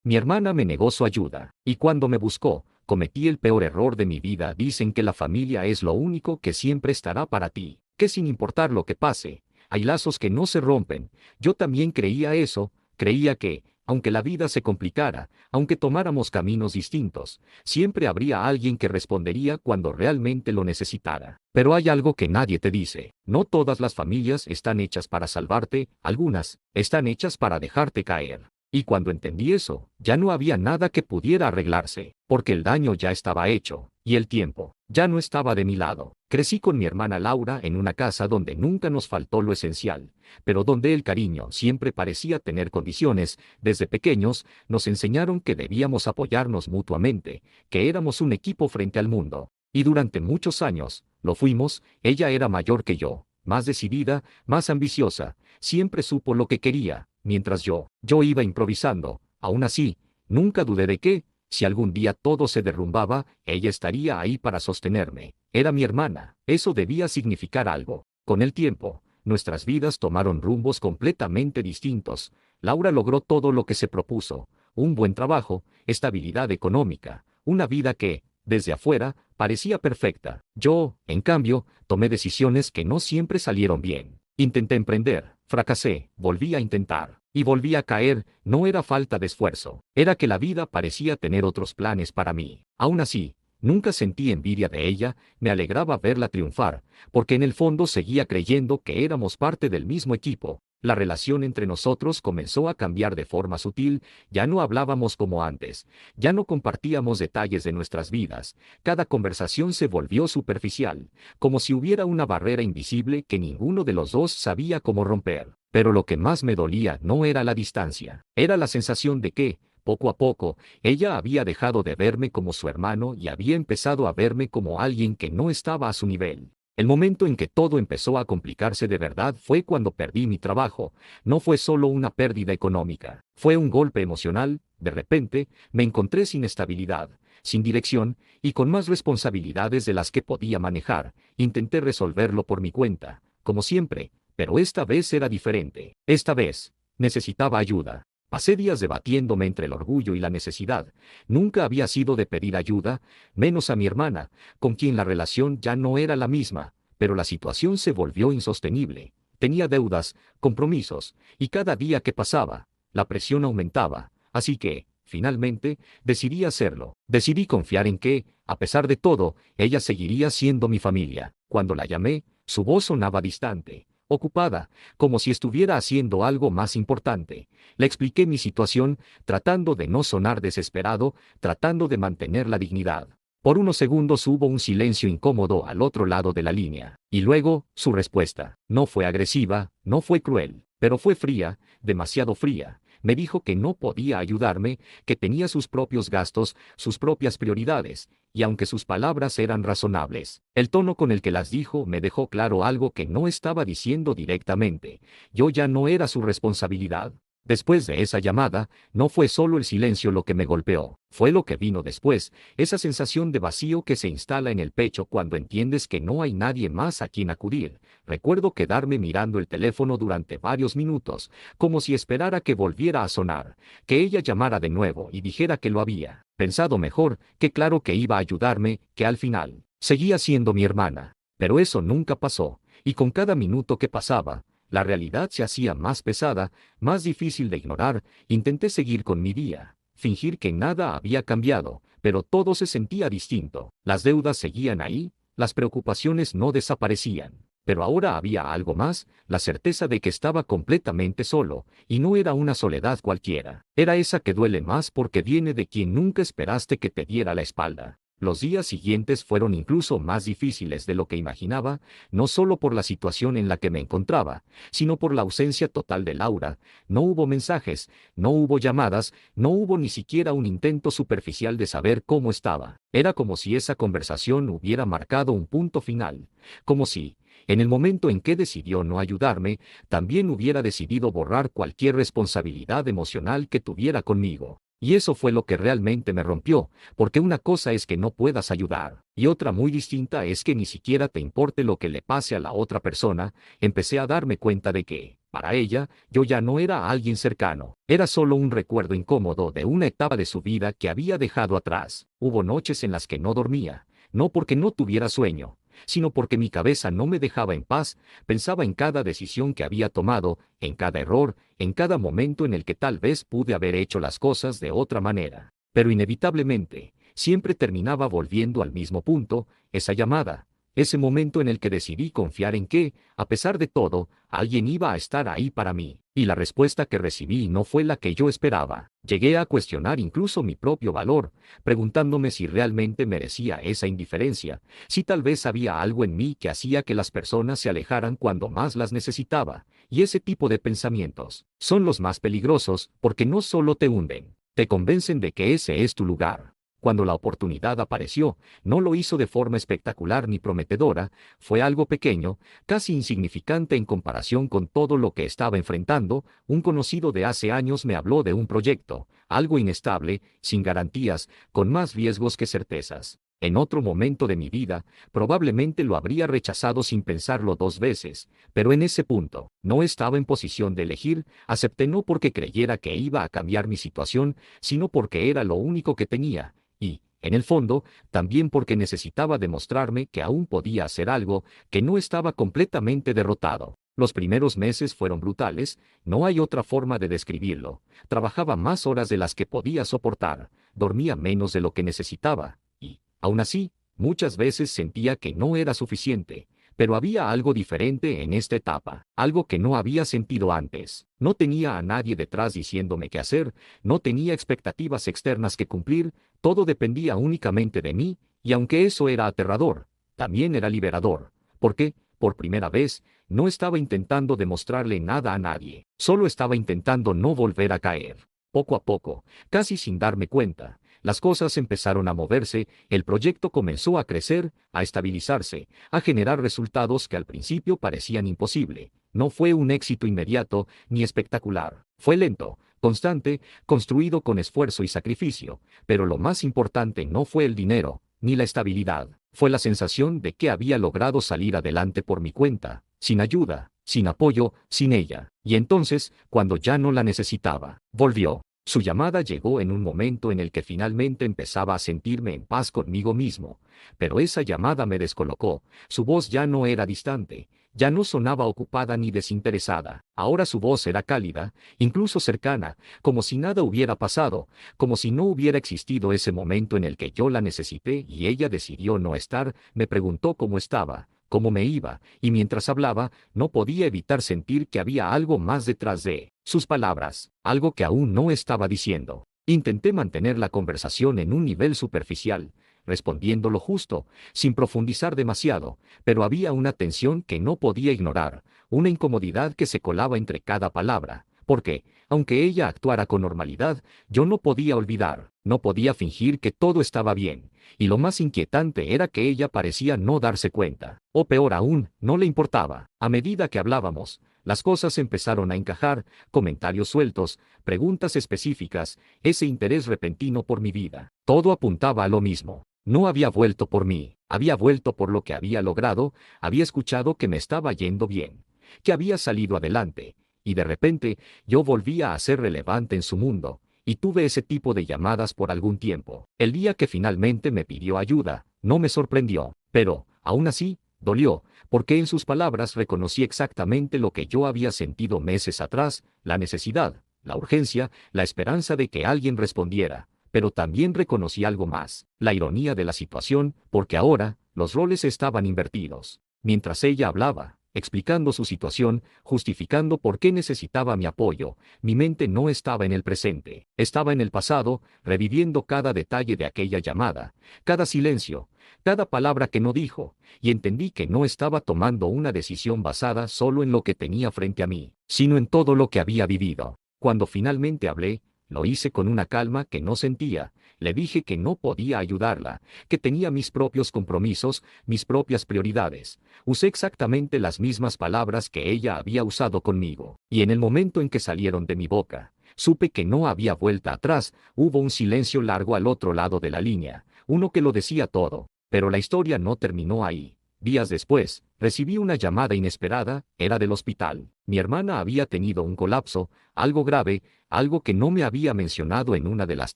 Mi hermana me negó su ayuda, y cuando me buscó, cometí el peor error de mi vida. Dicen que la familia es lo único que siempre estará para ti, que sin importar lo que pase, hay lazos que no se rompen. Yo también creía eso, creía que, aunque la vida se complicara, aunque tomáramos caminos distintos, siempre habría alguien que respondería cuando realmente lo necesitara. Pero hay algo que nadie te dice: no todas las familias están hechas para salvarte, algunas están hechas para dejarte caer. Y cuando entendí eso, ya no había nada que pudiera arreglarse, porque el daño ya estaba hecho, y el tiempo ya no estaba de mi lado. Crecí con mi hermana Laura en una casa donde nunca nos faltó lo esencial, pero donde el cariño siempre parecía tener condiciones. Desde pequeños, nos enseñaron que debíamos apoyarnos mutuamente, que éramos un equipo frente al mundo. Y durante muchos años, lo fuimos. Ella era mayor que yo, más decidida, más ambiciosa, siempre supo lo que quería, mientras yo iba improvisando. Aún así, nunca dudé de que, si algún día todo se derrumbaba, ella estaría ahí para sostenerme. Era mi hermana, eso debía significar algo. Con el tiempo, nuestras vidas tomaron rumbos completamente distintos. Laura logró todo lo que se propuso: un buen trabajo, estabilidad económica, una vida que, desde afuera, parecía perfecta. Yo, en cambio, tomé decisiones que no siempre salieron bien. Intenté emprender, fracasé, volví a intentar, y volví a caer. No era falta de esfuerzo, era que la vida parecía tener otros planes para mí. Aún así, nunca sentí envidia de ella, me alegraba verla triunfar, porque en el fondo seguía creyendo que éramos parte del mismo equipo. La relación entre nosotros comenzó a cambiar de forma sutil. Ya no hablábamos como antes, ya no compartíamos detalles de nuestras vidas, cada conversación se volvió superficial, como si hubiera una barrera invisible que ninguno de los dos sabía cómo romper. Pero lo que más me dolía no era la distancia, era la sensación de que, poco a poco, ella había dejado de verme como su hermano y había empezado a verme como alguien que no estaba a su nivel. El momento en que todo empezó a complicarse de verdad fue cuando perdí mi trabajo. No fue solo una pérdida económica, fue un golpe emocional. De repente, me encontré sin estabilidad, sin dirección, y con más responsabilidades de las que podía manejar. Intenté resolverlo por mi cuenta, como siempre, pero esta vez era diferente. Esta vez, necesitaba ayuda. Pasé días debatiéndome entre el orgullo y la necesidad. Nunca había sido de pedir ayuda, menos a mi hermana, con quien la relación ya no era la misma, pero la situación se volvió insostenible. Tenía deudas, compromisos, y cada día que pasaba, la presión aumentaba. Así que, finalmente, decidí hacerlo. Decidí confiar en que, a pesar de todo, ella seguiría siendo mi familia. Cuando la llamé, su voz sonaba distante, ocupada, como si estuviera haciendo algo más importante. Le expliqué mi situación, tratando de no sonar desesperado, tratando de mantener la dignidad. Por unos segundos hubo un silencio incómodo al otro lado de la línea, y luego, su respuesta. No fue agresiva, no fue cruel, pero fue fría, demasiado fría. Me dijo que no podía ayudarme, que tenía sus propios gastos, sus propias prioridades, y aunque sus palabras eran razonables, el tono con el que las dijo me dejó claro algo que no estaba diciendo directamente: yo ya no era su responsabilidad. Después de esa llamada, no fue solo el silencio lo que me golpeó, fue lo que vino después, esa sensación de vacío que se instala en el pecho cuando entiendes que no hay nadie más a quien acudir. Recuerdo quedarme mirando el teléfono durante varios minutos, como si esperara que volviera a sonar, que ella llamara de nuevo y dijera que lo había pensado mejor, que claro que iba a ayudarme, que al final seguía siendo mi hermana. Pero eso nunca pasó, y con cada minuto que pasaba, la realidad se hacía más pesada, más difícil de ignorar. Intenté seguir con mi día, fingir que nada había cambiado, pero todo se sentía distinto. Las deudas seguían ahí, las preocupaciones no desaparecían. Pero ahora había algo más, la certeza de que estaba completamente solo, y no era una soledad cualquiera. Era esa que duele más porque viene de quien nunca esperaste que te diera la espalda. Los días siguientes fueron incluso más difíciles de lo que imaginaba, no solo por la situación en la que me encontraba, sino por la ausencia total de Laura. No hubo mensajes, no hubo llamadas, no hubo ni siquiera un intento superficial de saber cómo estaba. Era como si esa conversación hubiera marcado un punto final, como si, en el momento en que decidió no ayudarme, también hubiera decidido borrar cualquier responsabilidad emocional que tuviera conmigo. Y eso fue lo que realmente me rompió, porque una cosa es que no puedas ayudar, y otra muy distinta es que ni siquiera te importe lo que le pase a la otra persona. Empecé a darme cuenta de que, Para ella, yo ya no era alguien cercano. Era solo un recuerdo incómodo de una etapa de su vida que había dejado atrás. Hubo noches en las que no dormía, no porque no tuviera sueño, sino porque mi cabeza no me dejaba en paz. Pensaba en cada decisión que había tomado, en cada error, en cada momento en el que tal vez pude haber hecho las cosas de otra manera. Pero inevitablemente, siempre terminaba volviendo al mismo punto, esa llamada. Ese momento en el que decidí confiar en que, a pesar de todo, alguien iba a estar ahí para mí. Y la respuesta que recibí no fue la que yo esperaba. Llegué a cuestionar incluso mi propio valor, preguntándome si realmente merecía esa indiferencia, si tal vez había algo en mí que hacía que las personas se alejaran cuando más las necesitaba. Y ese tipo de pensamientos son los más peligrosos porque no solo te hunden, te convencen de que ese es tu lugar. Cuando la oportunidad apareció, no lo hizo de forma espectacular ni prometedora, fue algo pequeño, casi insignificante en comparación con todo lo que estaba enfrentando. Un conocido de hace años me habló de un proyecto, algo inestable, sin garantías, con más riesgos que certezas. En otro momento de mi vida, probablemente lo habría rechazado sin pensarlo dos veces, pero en ese punto, no estaba en posición de elegir. Acepté no porque creyera que iba a cambiar mi situación, sino porque era lo único que tenía. Y, en el fondo, también porque necesitaba demostrarme que aún podía hacer algo, que no estaba completamente derrotado. Los primeros meses fueron brutales, no hay otra forma de describirlo. Trabajaba más horas de las que podía soportar, dormía menos de lo que necesitaba, y, aún así, muchas veces sentía que no era suficiente. Pero había algo diferente en esta etapa, algo que no había sentido antes. No tenía a nadie detrás diciéndome qué hacer, no tenía expectativas externas que cumplir, todo dependía únicamente de mí, y aunque eso era aterrador, también era liberador, porque, por primera vez, no estaba intentando demostrarle nada a nadie, solo estaba intentando no volver a caer. Poco a poco, casi sin darme cuenta, las cosas empezaron a moverse, el proyecto comenzó a crecer, a estabilizarse, a generar resultados que al principio parecían imposible. No fue un éxito inmediato ni espectacular. Fue lento, constante, construido con esfuerzo y sacrificio, pero lo más importante no fue el dinero, ni la estabilidad. Fue la sensación de que había logrado salir adelante por mi cuenta, sin ayuda, sin apoyo, sin ella. Y entonces, cuando ya no la necesitaba, volvió. Su llamada llegó en un momento en el que finalmente empezaba a sentirme en paz conmigo mismo, pero esa llamada me descolocó. Su voz ya no era distante, ya no sonaba ocupada ni desinteresada. Ahora su voz era cálida, incluso cercana, como si nada hubiera pasado, como si no hubiera existido ese momento en el que yo la necesité y ella decidió no estar. Me preguntó cómo estaba, cómo me iba, y mientras hablaba, no podía evitar sentir que había algo más detrás de sus palabras, algo que aún no estaba diciendo. Intenté mantener la conversación en un nivel superficial, respondiendo lo justo, sin profundizar demasiado, pero había una tensión que no podía ignorar, una incomodidad que se colaba entre cada palabra, porque, aunque ella actuara con normalidad, yo no podía olvidar, no podía fingir que todo estaba bien. Y lo más inquietante era que ella parecía no darse cuenta, o peor aún, no le importaba. A medida que hablábamos, las cosas empezaron a encajar, comentarios sueltos, preguntas específicas, ese interés repentino por mi vida. Todo apuntaba a lo mismo. No había vuelto por mí, había vuelto por lo que había logrado, había escuchado que me estaba yendo bien, que había salido adelante, y de repente, yo volvía a ser relevante en su mundo. Y tuve ese tipo de llamadas por algún tiempo. El día que finalmente me pidió ayuda, no me sorprendió, pero, aún así, dolió, porque en sus palabras reconocí exactamente lo que yo había sentido meses atrás, la necesidad, la urgencia, la esperanza de que alguien respondiera. Pero también reconocí algo más, la ironía de la situación, porque ahora, los roles estaban invertidos. Mientras ella hablaba, explicando su situación, justificando por qué necesitaba mi apoyo, mi mente no estaba en el presente, estaba en el pasado, reviviendo cada detalle de aquella llamada, cada silencio, cada palabra que no dijo, y entendí que no estaba tomando una decisión basada solo en lo que tenía frente a mí, sino en todo lo que había vivido. Cuando finalmente hablé, lo hice con una calma que no sentía. Le dije que no podía ayudarla, que tenía mis propios compromisos, mis propias prioridades. Usé exactamente las mismas palabras que ella había usado conmigo. Y en el momento en que salieron de mi boca, supe que no había vuelta atrás. Hubo un silencio largo al otro lado de la línea, uno que lo decía todo. Pero la historia no terminó ahí. Días después, recibí una llamada inesperada, era del hospital. Mi hermana había tenido un colapso, algo grave, algo que no me había mencionado en una de las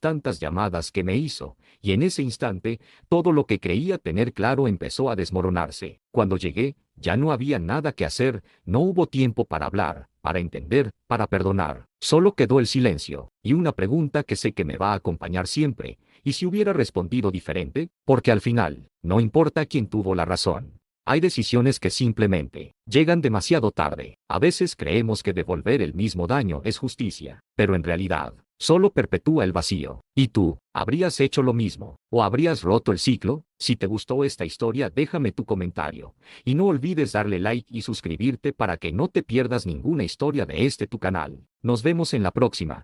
tantas llamadas que me hizo, y en ese instante, todo lo que creía tener claro empezó a desmoronarse. Cuando llegué, ya no había nada que hacer, no hubo tiempo para hablar, para entender, para perdonar. Solo quedó el silencio, y una pregunta que sé que me va a acompañar siempre. ¿Y si hubiera respondido diferente? Porque al final, no importa quién tuvo la razón. Hay decisiones que simplemente llegan demasiado tarde. A veces creemos que devolver el mismo daño es justicia, pero en realidad, solo perpetúa el vacío. ¿Y tú, habrías hecho lo mismo? ¿O habrías roto el ciclo? Si te gustó esta historia, déjame tu comentario. Y no olvides darle like y suscribirte para que no te pierdas ninguna historia de este tu canal. Nos vemos en la próxima.